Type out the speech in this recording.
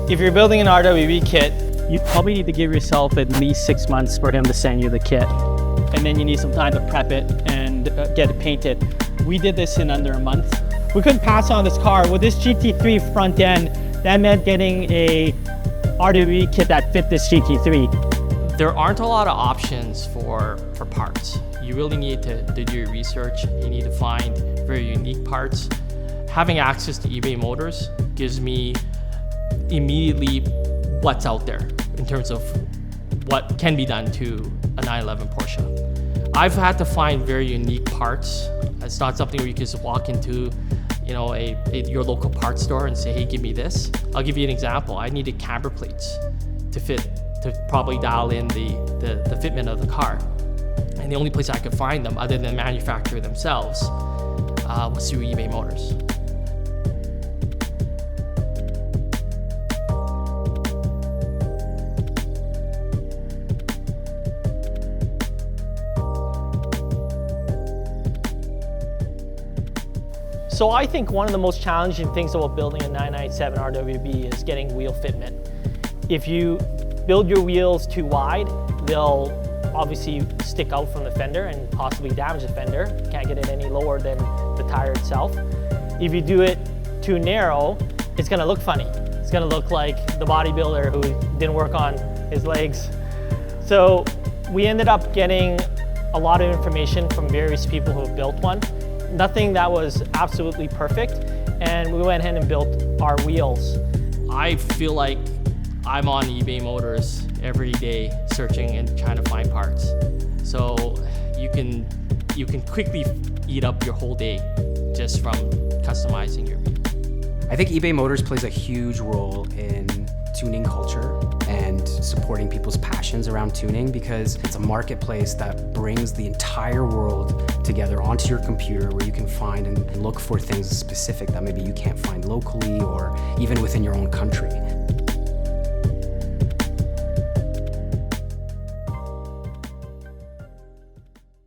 If you're building an RWB kit, you probably need to give yourself at least 6 months for him to send you the kit. And then you need some time to prep it and get it painted. We did this in under a month. We couldn't pass on this car. With this GT3 front end, that meant getting a RWB kit that fit this GT3. There aren't a lot of options for parts. You really need to do your research. You need to find very unique parts. Having access to eBay Motors gives me immediately what's out there in terms of what can be done to a 911 Porsche. I've had to find very unique parts. It's not something where you can just walk into your local parts store and say, hey, give me this. I'll give you an example. I needed camber plates to probably dial in the fitment of the car. And the only place I could find them, other than the manufacturer themselves, was through eBay Motors. So I think one of the most challenging things about building a 997 RWB is getting wheel fitment. If you build your wheels too wide, they'll obviously stick out from the fender and possibly damage the fender. You can't get it any lower than the tire itself. If you do it too narrow, it's gonna look funny. It's gonna look like the bodybuilder who didn't work on his legs. So we ended up getting a lot of information from various people who have built one. Nothing that was absolutely perfect, and we went ahead and built our wheels. I feel like I'm on eBay Motors every day searching and trying to find parts. So you can quickly eat up your whole day just from customizing your vehicle. I think eBay Motors plays a huge role in tuning culture and supporting people's passions around tuning, because it's a marketplace that brings the entire world together onto your computer, where you can find and look for things specific that maybe you can't find locally or even within your own country.